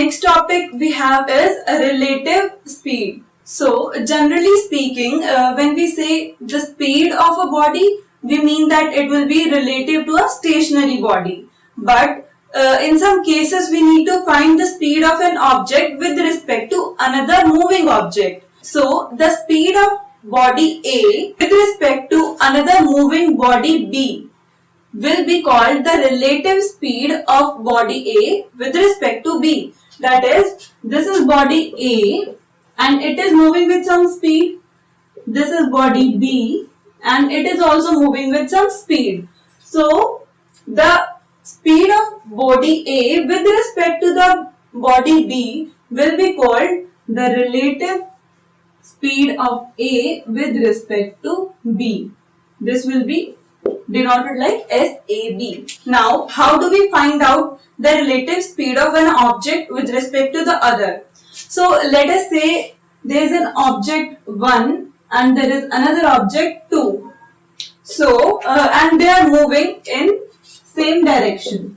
next topic we have is relative speed. So generally speaking, when we say the speed of a body, we mean that it will be relative to a stationary body. But in some cases we need to find the speed of an object with respect to another moving object. So the speed of body A with respect to another moving body B will be called the relative speed of body A with respect to B. That is, this is body A and it is moving with some speed. This is body B and it is also moving with some speed. So, the speed of body A with respect to the body B will be called the relative speed of A with respect to B. This will be denoted like SAB. Now, how do we find out the relative speed of an object with respect to the other? So, let us say there is an object 1 and there is another object 2. So, and they are moving in same direction.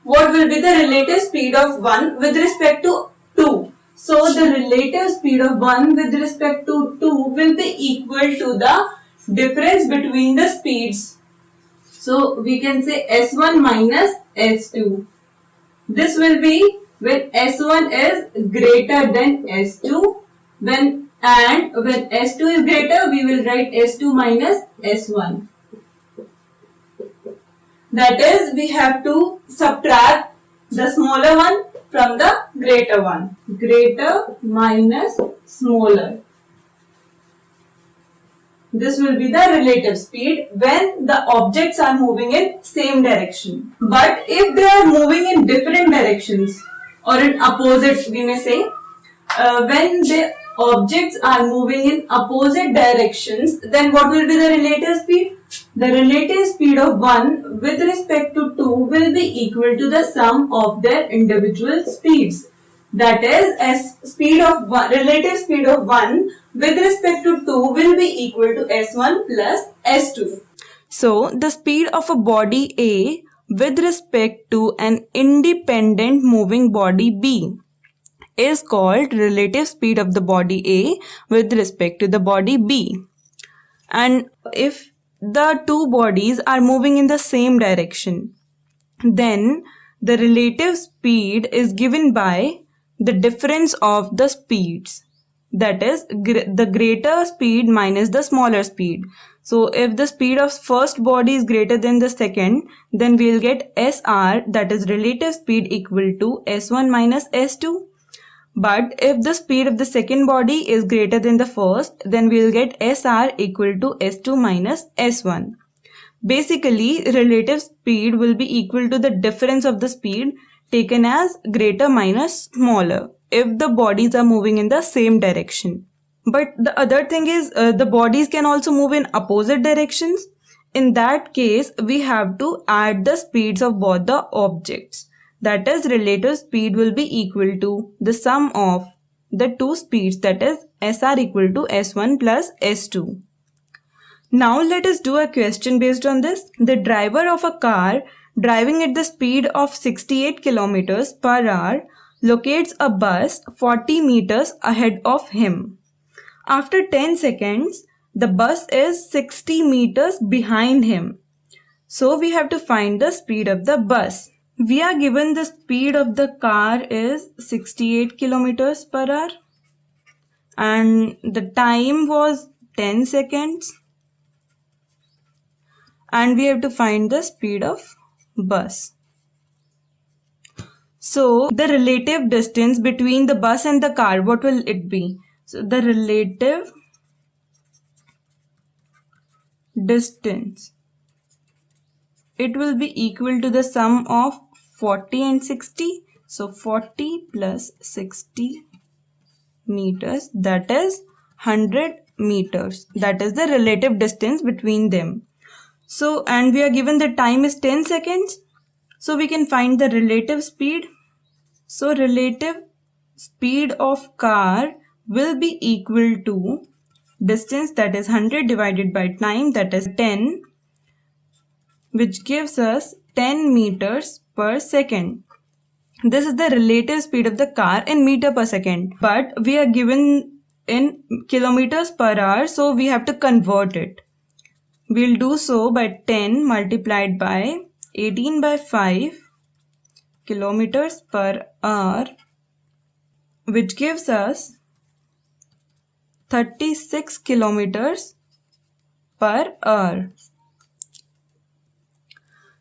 What will be the relative speed of 1 with respect to 2? So, the relative speed of 1 with respect to 2 will be equal to the difference between the speeds. So, we can say S1 minus S2. This will be when S1 is greater than S2. When S2 is greater, we will write S2 minus S1. That is, we have to subtract the smaller one from the greater one. Greater minus smaller. This will be the relative speed when the objects are moving in same direction. But if they are moving in different directions or in opposite, we may say, when the objects are moving in opposite directions, then what will be the relative speed? The relative speed of 1 with respect to 2 will be equal to the sum of their individual speeds. That is, relative speed of 1 with respect to 2 will be equal to S1 plus S2. So, the speed of a body A with respect to an independent moving body B is called relative speed of the body A with respect to the body B. And if the two bodies are moving in the same direction, then the relative speed is given by the difference of the speeds. That is, the greater speed minus the smaller speed. So, if the speed of first body is greater than the second, then we will get SR, that is relative speed, equal to S1 minus S2. But if the speed of the second body is greater than the first, then we will get SR equal to S2 minus S1. Basically, relative speed will be equal to the difference of the speed taken as greater minus smaller if the bodies are moving in the same direction. But the other thing is the bodies can also move in opposite directions. In that case, we have to add the speeds of both the objects. That is, relative speed will be equal to the sum of the two speeds, that is SR equal to S1 plus S2. Now let us do a question based on this. The driver of a car driving at the speed of 68 kilometers per hour locates a bus 40 meters ahead of him. After 10 seconds, the bus is 60 meters behind him. So we have to find the speed of the bus. We are given the speed of the car is 68 kilometers per hour and the time was 10 seconds. And we have to find the speed of bus. So, the relative distance between the bus and the car, what will it be? So, the relative distance, it will be equal to the sum of 40 and 60. So, 40 plus 60 meters, that is 100 meters. That is the relative distance between them. So, and we are given the time is 10 seconds. So, we can find the relative speed. So, relative speed of car will be equal to distance, that is 100 divided by time, that is 10, which gives us 10 meters per second. This is the relative speed of the car in meter per second, but we are given in kilometers per hour, so we have to convert it. We'll do so by 10 multiplied by 18 by 5 kilometers per hour, which gives us 36 kilometers per hour.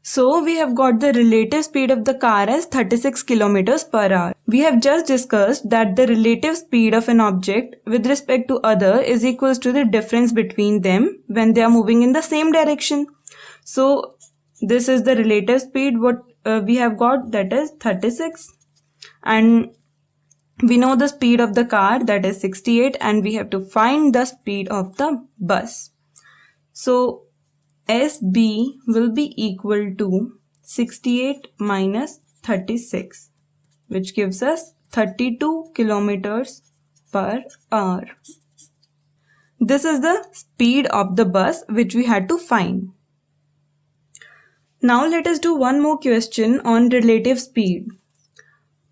So we have got the relative speed of the car as 36 kilometers per hour. We have just discussed that the relative speed of an object with respect to other is equals to the difference between them when they are moving in the same direction. So this is the relative speed what we have got, that is 36, and we know the speed of the car, that is 68, and we have to find the speed of the bus. So SB will be equal to 68 minus 36, which gives us 32 kilometers per hour. This is the speed of the bus which we had to find. Now let us do one more question on relative speed.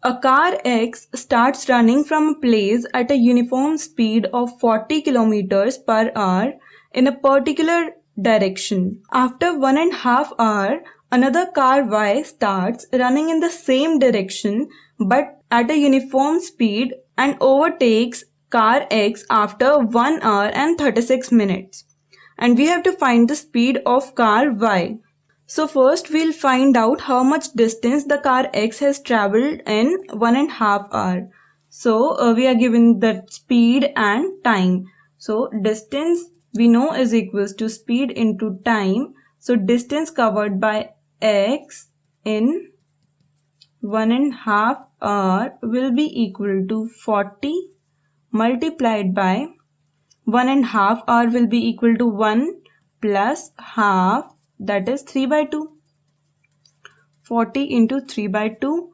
A car X starts running from a place at a uniform speed of 40 kilometers per hour in a particular direction. After 1.5 hours, another car Y starts running in the same direction but at a uniform speed and overtakes car X after 1 hour and 36 minutes. And we have to find the speed of car Y. So first we'll find out how much distance the car X has traveled in 1.5 hours. So we are given the speed and time. So distance we know is equals to speed into time. So distance covered by X in 1.5 hours will be equal to 40 multiplied by 1.5 hours will be equal to 1 plus half, that is 3 by 2. 40 into 3 by 2,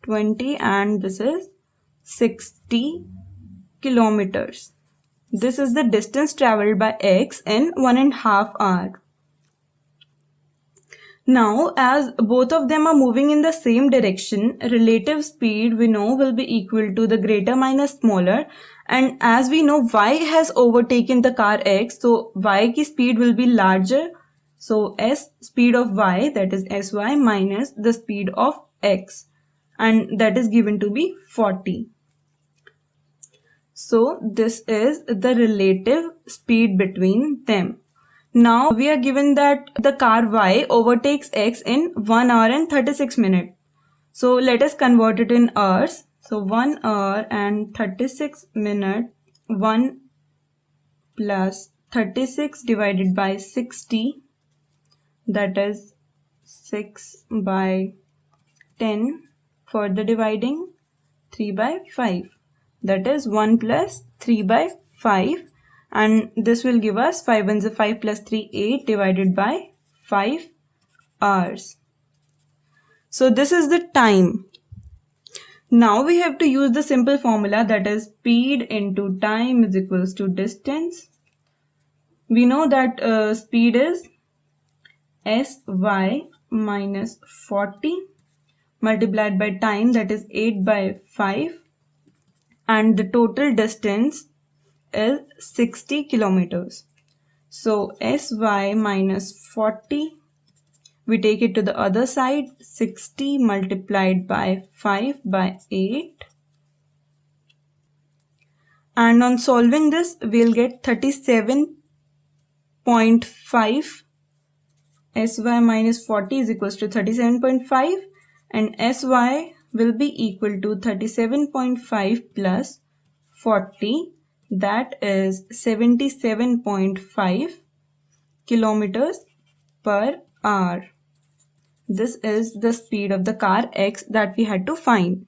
20, and this is 60 kilometers. This is the distance traveled by X in 1.5 hours. Now, as both of them are moving in the same direction, relative speed we know will be equal to the greater minus smaller. And as we know, Y has overtaken the car X, so Y ki speed will be larger. So S speed of Y, that is Sy, minus the speed of X, and that is given to be 40. So this is the relative speed between them. Now we are given that the car Y overtakes X in 1 hour and 36 minutes. So let us convert it in hours. So 1 hour and 36 minutes, 1 plus 36 divided by 60, that is 6 by 10, for the dividing 3 by 5, that is 1 plus 3 by 5, and this will give us 5 ones are 5 plus 3 8 divided by 5 hours. So this is the time. Now we have to use the simple formula, that is speed into time is equals to distance. We know that speed is Sy minus 40 multiplied by time, that is 8 by 5, and the total distance is 60 kilometers. So Sy minus 40, we take it to the other side, 60 multiplied by 5 by 8, and on solving this we'll get 37.5. Sy minus 40 is equals to 37.5, and Sy will be equal to 37.5 plus 40, that is 77.5 kilometers per hour. This is the speed of the car X that we had to find.